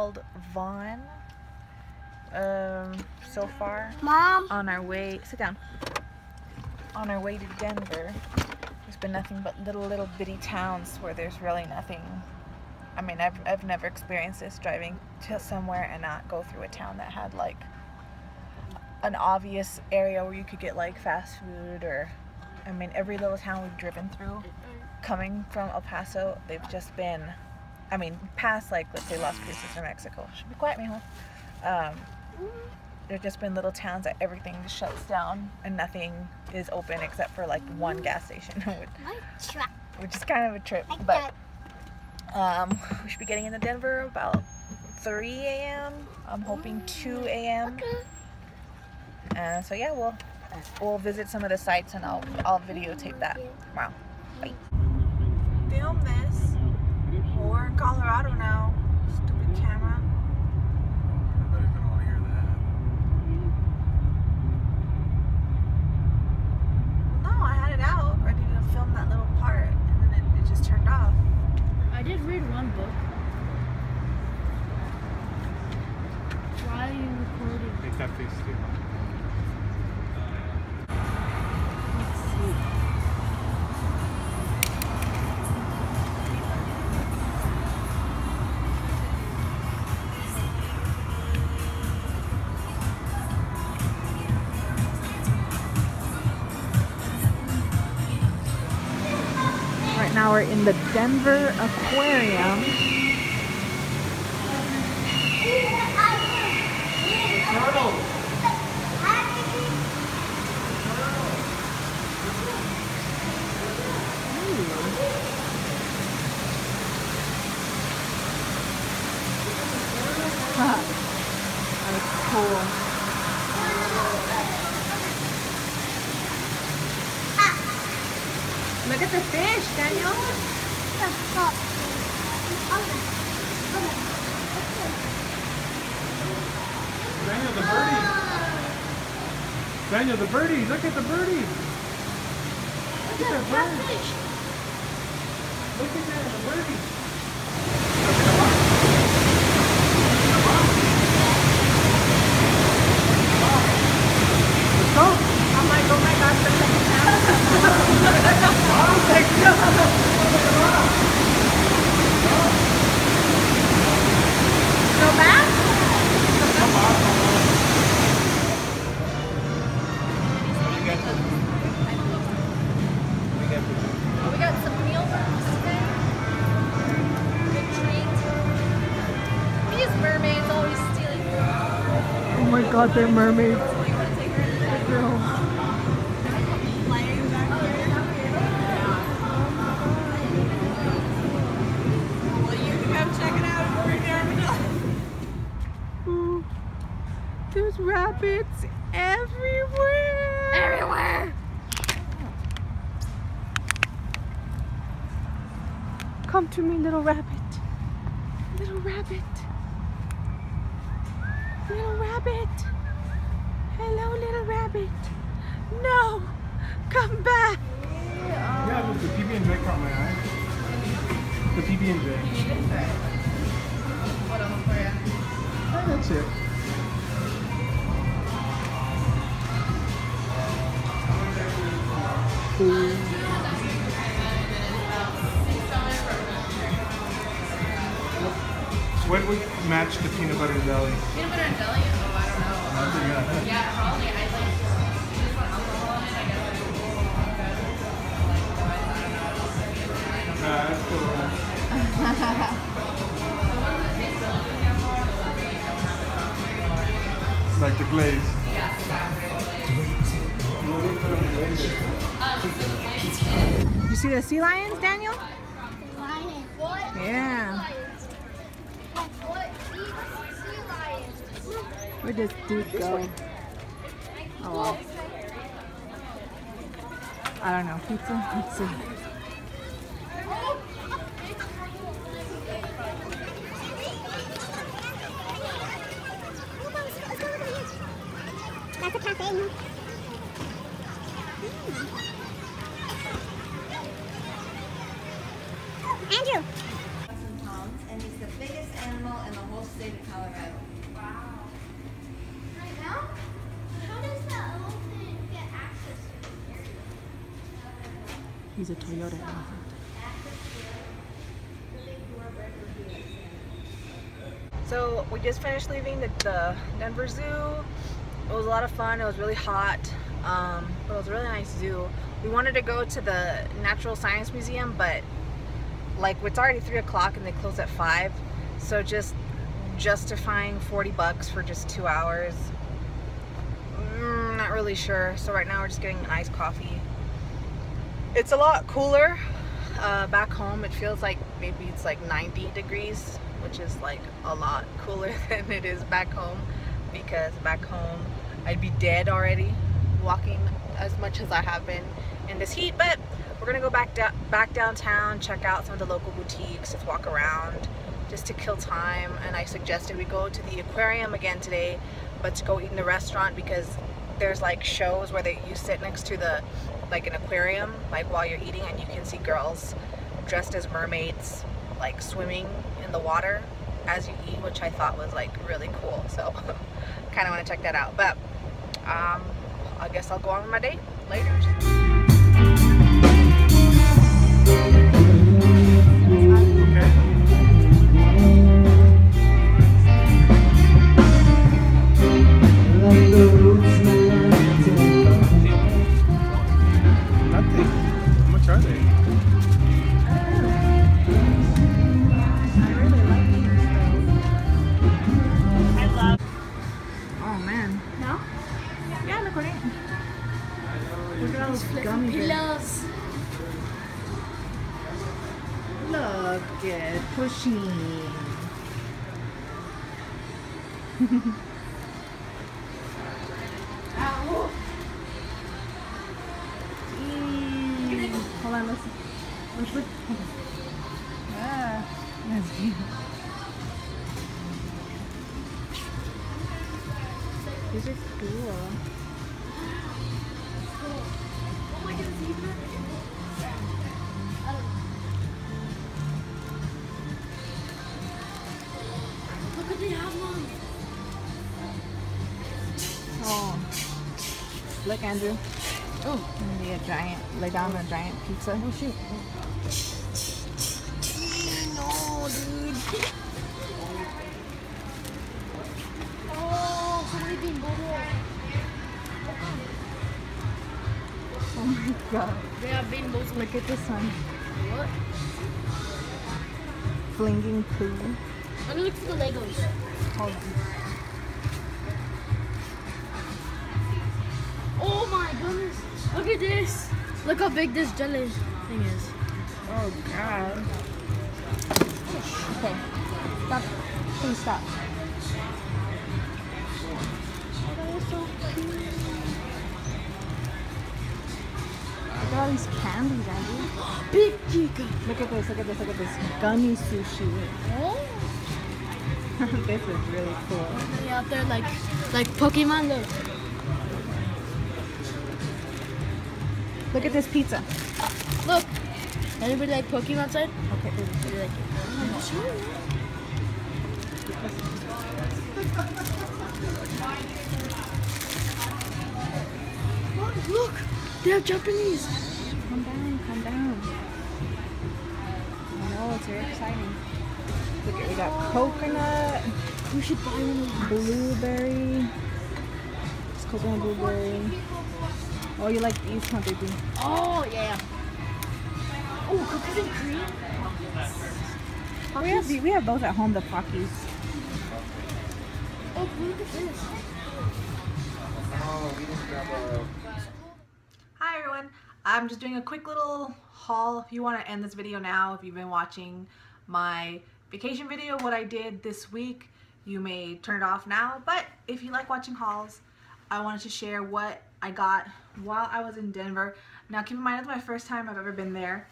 called Vaughn. So far, Mom. on our way, sit down. On our way to Denver, there's been nothing but little bitty towns where there's really nothing. I mean, I've never experienced this, driving to somewhere and not go through a town that had like an obvious area where you could get like fast food, or I mean, every little town we've driven through coming from El Paso, they've just been, I mean, past like, let's say Las Cruces or Mexico. Should be quiet, mijo. There's just been little towns that everything just shuts down and nothing is open except for like one gas station, which is kind of a trip. But we should be getting into Denver about 3 a.m. I'm hoping 2 a.m. So yeah, we'll visit some of the sites and I'll videotape that tomorrow. Bye. Film this. We're in Colorado now. Stupid camera. Nobody's gonna want to hear that. No, I had it out ready to film that little part, and then it just turned off. I did read one book. Why are you recording? Make that face too. Let's see. Right now we're in the Denver Aquarium. That was cool. Look at the fish, Daniel. Daniel, the birdie. Daniel, the birdie. Look at the birdie. Look at that bird. Look at that, the birdie. Let's go. I'm like, oh my gosh, the second time. Go back? We got some meal for us today. Good treat. These mermaids always stealing food. Oh my god, they're mermaids. So you want to take her? There's rabbits everywhere. Everywhere. Come to me, little rabbit. Little rabbit. Little rabbit. Hello, little rabbit. No, come back. Yeah, the PB&J caught my eye. The PB&J. What else for you? Oh, that's it. What would match the peanut butter and jelly? Peanut butter and jelly? Oh, I don't know. Yeah, probably. I like just want alcohol in it. I guess I would I don't know. That's cool. Like the glaze. You see the sea lions, Daniel? Lion. What? Yeah. What? Sea lions. Where does dude go? Oh well. I don't know. Pizza? Let's see. That's a cafe, no? Andrew! And he's the biggest animal in the whole state of He's a Toyota elephant. So we just finished leaving the Denver Zoo. It was a lot of fun. It was really hot, but it was a really nice zoo. We wanted to go to the Natural Science Museum, but like it's already 3 o'clock and they close at 5. So just justifying $40 for just 2 hours, not really sure. So right now we're just getting an iced coffee. It's a lot cooler back home. It feels like maybe it's like 90 degrees, which is like a lot cooler than it is back home, because back home I'd be dead already walking as much as I have been in this heat. But we're gonna go back downtown, check out some of the local boutiques, just walk around just to kill time. And I suggested we go to the aquarium again today, but to go eat in the restaurant, because there's like shows where you sit next to the like an aquarium like while you're eating, and you can see girls dressed as mermaids like swimming in the water as you eat, which I thought was like really cool. So kind of want to check that out. But I guess I'll go on with my day later. Look at pushing. Ow. Hold on, let's look. Ah, that's cute. These are cool. Oh my goodness, look what they have on. Oh, look, Andrew. Oh, maybe a giant, lay down a giant pizza. Oh shoot. No, dude. Oh, somebody being bulldog. Oh my god. They have bean bulls. Look at this one. What? Flinging poo. Let me look for the Legos. Hold on. Oh my goodness. Look at this. Look how big this jelly thing is. Oh god. Okay. Stop. Please stop. Oh, that is so cute. Look at all these candies, Andrew. Big chica. Look at this, look at this, look at this. Gummy sushi. Oh. This is really cool. They out there like Pokemon. Look. Look at this pizza. Look. Anybody like Pokemon outside? Okay. They like it. I'm sure. Look. They have Japanese. Calm down, calm down. I know, it's very exciting. Look at, we got coconut. We should buy one of these. Blueberry. It's coconut blueberry. Oh, you like these, huh, baby? Oh, yeah. Oh, cookies and cream? We have those at home, the Pockies. Oh, look at this. Hi everyone, I'm just doing a quick little haul. If you want to end this video now, if you've been watching my vacation video, what I did this week, you may turn it off now. But if you like watching hauls, I wanted to share what I got while I was in Denver. Now keep in mind, it's my first time I've ever been there.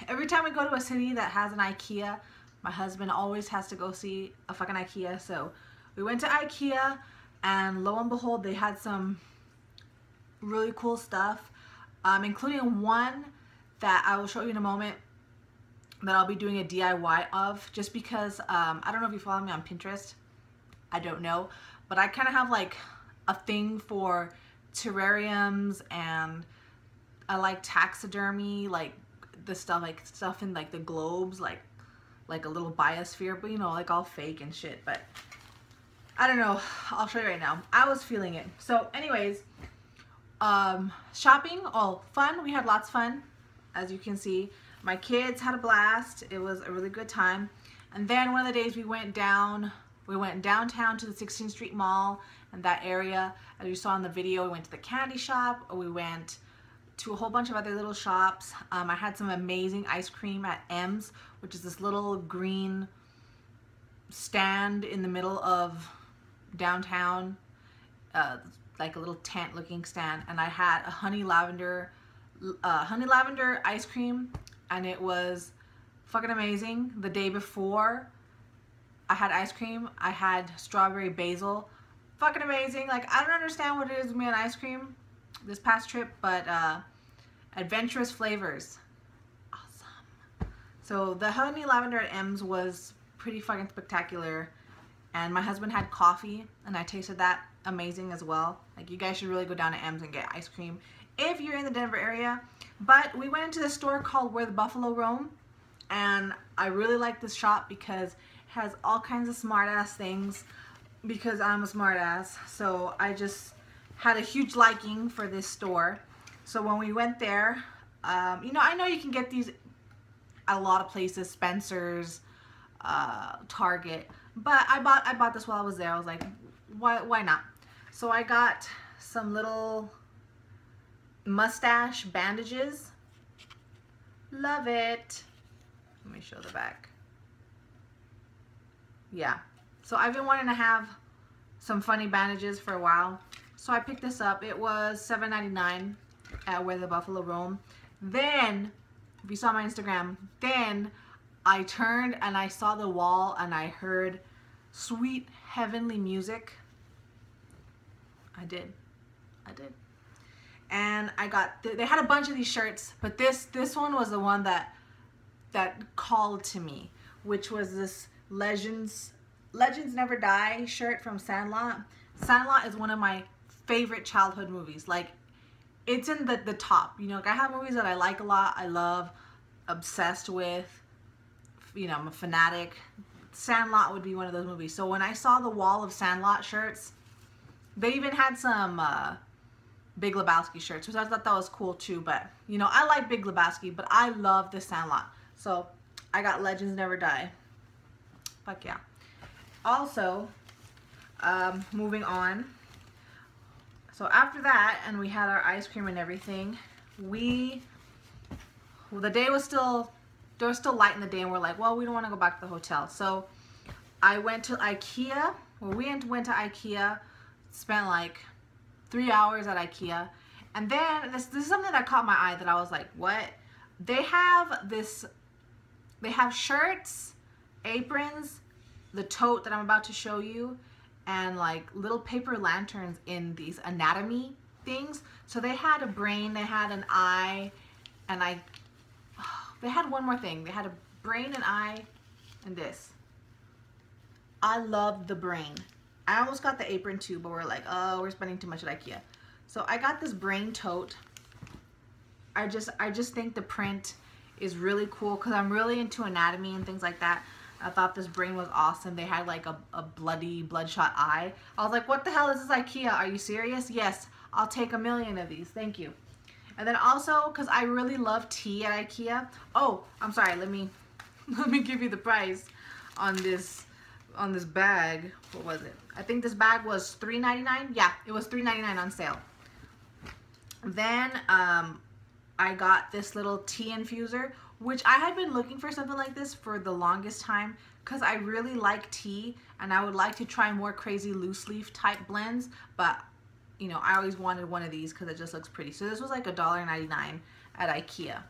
Every time we go to a city that has an IKEA, my husband always has to go see a fucking IKEA. So we went to IKEA, and lo and behold, they had some really cool stuff, including one that I will show you in a moment that I'll be doing a DIY of, just because I don't know if you follow me on Pinterest, I don't know, but I kind of have like a thing for terrariums and I like taxidermy, like the stuff, like stuff in like the globes, like a little biosphere, but you know, like all fake and shit. But I don't know, I'll show you right now. I was feeling it. So anyways, shopping, oh, fun. We had lots of fun, as you can see. My kids had a blast. It was a really good time. And then one of the days we went downtown to the 16th Street Mall and that area. As you saw in the video, we went to the candy shop. We went to a whole bunch of other little shops. I had some amazing ice cream at M's, which is this little green stand in the middle of downtown, like a little tent looking stand. And I had a honey lavender ice cream, and it was fucking amazing. The day before I had ice cream, I had strawberry basil. Fucking amazing. Like, I don't understand what it is with me on ice cream this past trip, but adventurous flavors. Awesome. So the honey lavender at M's was pretty fucking spectacular. And my husband had coffee, and I tasted that amazing as well. Like, you guys should really go down to M's and get ice cream if you're in the Denver area. But we went into this store called Where the Buffalo Roam, and I really like this shop because it has all kinds of smart ass things, because I'm a smart ass. So I just had a huge liking for this store. So when we went there, you know, I know you can get these at a lot of places, Spencer's, Target, but I bought this while I was there. I was like, why not? So I got some little mustache bandages. Love it. Let me show the back. Yeah. So I've been wanting to have some funny bandages for a while. So I picked this up. It was $7.99 at Where the Buffalo Roam. Then, if you saw my Instagram, then I turned and I saw the wall and I heard sweet heavenly music. I did. And I got, they had a bunch of these shirts, but this one was the one that called to me, which was this Legends Never Die shirt from Sandlot. Sandlot is one of my favorite childhood movies. Like, it's in the top, you know. Like, I have movies that I like a lot, I love, obsessed with, you know, I'm a fanatic. Sandlot would be one of those movies. So when I saw the wall of Sandlot shirts, they even had some Big Lebowski shirts, which I thought that was cool too. But, you know, I like Big Lebowski, but I love the Sandlot. So I got Legends Never Die. Fuck yeah. Also, moving on. So after that, and we had our ice cream and everything, the day was still, there was still light in the day, and we're like, well, we don't want to go back to the hotel. So I went to IKEA. Well, we went to IKEA, spent like 3 hours at IKEA. And then this is something that caught my eye that I was like, what? They have shirts, aprons, the tote that I'm about to show you, and like little paper lanterns in these anatomy things. So they had a brain, they had an eye, and they had one more thing. They had a brain, an eye, and this. I loved the brain. I almost got the apron too, but we're like, oh, we're spending too much at IKEA. So I got this brain tote. I just think the print is really cool because I'm really into anatomy and things like that. I thought this brain was awesome. They had like a bloody, bloodshot eye. I was like, what the hell is this IKEA? Are you serious? Yes, I'll take 1,000,000 of these. Thank you. And then also, because I really love tea at IKEA. Oh, I'm sorry. Let me give you the price on this bag. What was it? I think this bag was $3.99. Yeah, it was $3.99 on sale. Then I got this little tea infuser, which I had been looking for something like this for the longest time because I really like tea and I would like to try more crazy loose leaf type blends, but you know, I always wanted one of these because it just looks pretty. So this was like $1.99 at IKEA.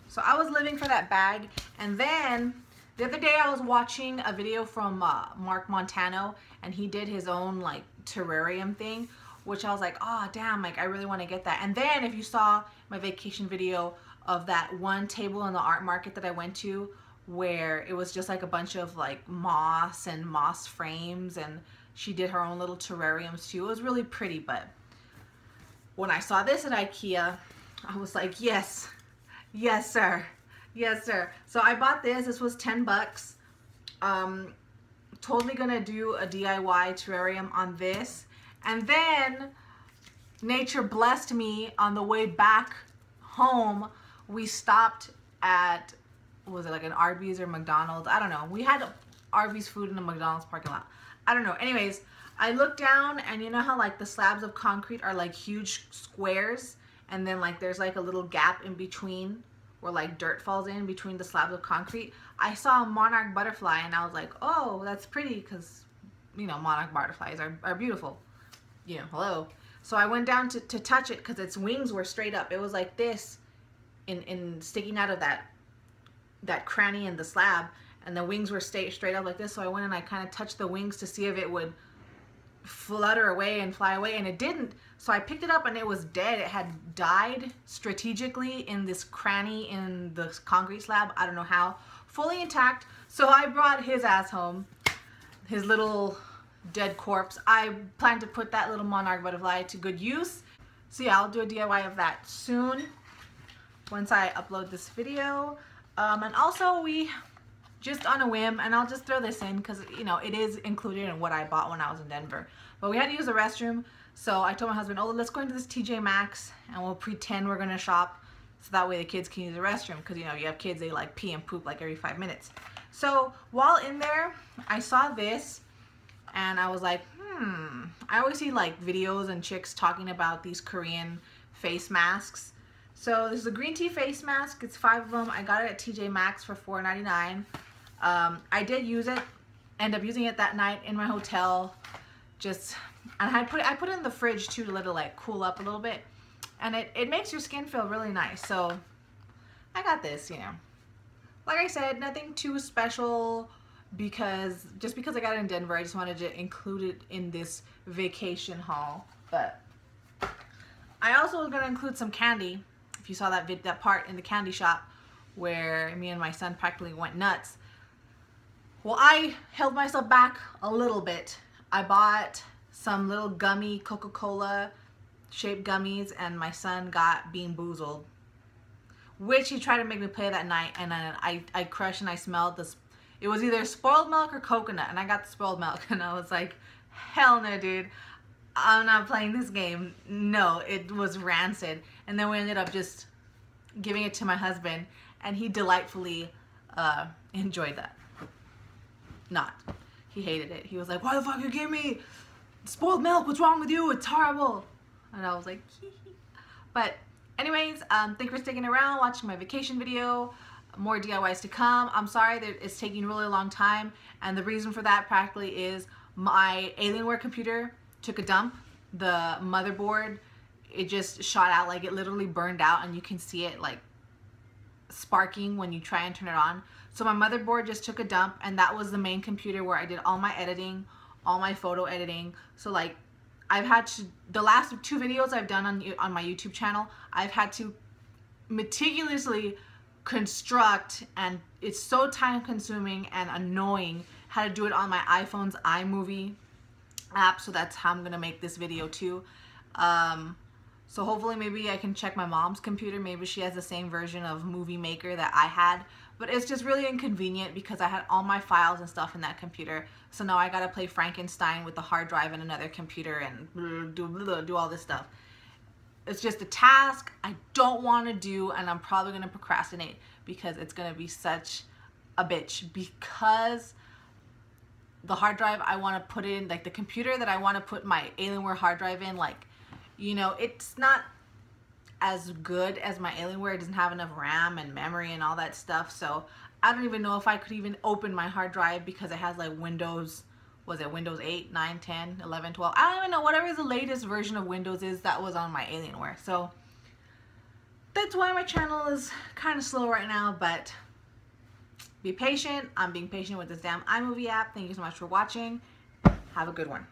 So I was living for that bag. And then the other day I was watching a video from Mark Montano, and he did his own like terrarium thing, which I was like, oh damn, like I really want to get that. And then if you saw my vacation video of that one table in the art market that I went to, where it was just like a bunch of like moss and moss frames, and she did her own little terrariums too. It was really pretty, but when I saw this at IKEA, I was like, yes, yes, sir. Yes, sir. So I bought this. This was 10 bucks. Totally gonna do a DIY terrarium on this. And then nature blessed me on the way back home. We stopped at, what was it, like an Arby's or McDonald's? I don't know. We had Arby's food in the McDonald's parking lot. I don't know. Anyways, I looked down, and you know how like the slabs of concrete are like huge squares, and then like there's like a little gap in between where like dirt falls in between the slabs of concrete. I saw a monarch butterfly, and I was like, oh, that's pretty, because you know monarch butterflies are beautiful, you know, hello. So I went down to touch it, because its wings were straight up. It was like this in sticking out of that cranny in the slab, and the wings were straight up like this. So I went and I kind of touched the wings to see if it would flutter away and fly away, and it didn't. So I picked it up, and it was dead. It had died strategically in this cranny in the concrete slab. I don't know how. Fully intact. So I brought his ass home, his little dead corpse. I plan to put that little monarch butterfly to good use. So yeah, I'll do a DIY of that soon once I upload this video. And also, we just on a whim, and I'll just throw this in because, you know, it is included in what I bought when I was in Denver. But we had to use the restroom, so I told my husband, oh, let's go into this TJ Maxx and we'll pretend we're gonna shop, so that way the kids can use the restroom, because you know you have kids, they like pee and poop like every 5 minutes. So while in there, I saw this and I was like, I always see like videos and chicks talking about these Korean face masks. So this is a green tea face mask. It's 5 of them. I got it at TJ Maxx for $4.99. I did use it, end up using it that night in my hotel. Just, and I put it in the fridge too to let it like cool up a little bit. And it makes your skin feel really nice. So I got this, you know. Like I said, nothing too special, because just because I got it in Denver, I just wanted to include it in this vacation haul. But I also was gonna include some candy. If you saw that part in the candy shop where me and my son practically went nuts. Well, I held myself back a little bit. I bought some little gummy Coca-Cola shaped gummies, and my son got Bean Boozled, which he tried to make me play that night, and then I crushed, and I smelled this. It was either spoiled milk or coconut, and I got the spoiled milk, and I was like, hell no, dude. I'm not playing this game. No, it was rancid. And then we ended up just giving it to my husband, and he delightfully enjoyed that. Not. He hated it. He was like, why the fuck you give me spoiled milk? What's wrong with you? It's horrible. And I was like, hee hee. But anyways, thank you for sticking around, watching my vacation video. More DIYs to come. I'm sorry that it's taking a really long time, and the reason for that practically is my Alienware computer took a dump. The motherboard, it just shot out, like it literally burned out, and you can see it like sparking when you try and turn it on. So my motherboard just took a dump, and that was the main computer where I did all my editing, all my photo editing. So like I've had to, the last 2 videos I've done on my YouTube channel, I've had to meticulously construct, and it's so time consuming and annoying how to do it on my iPhone's iMovie app. So that's how I'm gonna make this video too. So hopefully maybe I can check my mom's computer. Maybe she has the same version of Movie Maker that I had, but it's just really inconvenient because I had all my files and stuff in that computer. So now I gotta play Frankenstein with the hard drive in another computer and do all this stuff. It's just a task I don't want to do, and I'm probably going to procrastinate because it's going to be such a bitch, because the hard drive I want to put in, like the computer that I want to put my Alienware hard drive in, like, you know, it's not as good as my Alienware. It doesn't have enough RAM and memory and all that stuff. So I don't even know if I could even open my hard drive because it has like Windows, was it Windows 8, 9, 10, 11, 12? I don't even know. Whatever the latest version of Windows is, that was on my Alienware. So that's why my channel is kind of slow right now, but be patient. I'm being patient with this damn iMovie app. Thank you so much for watching. Have a good one.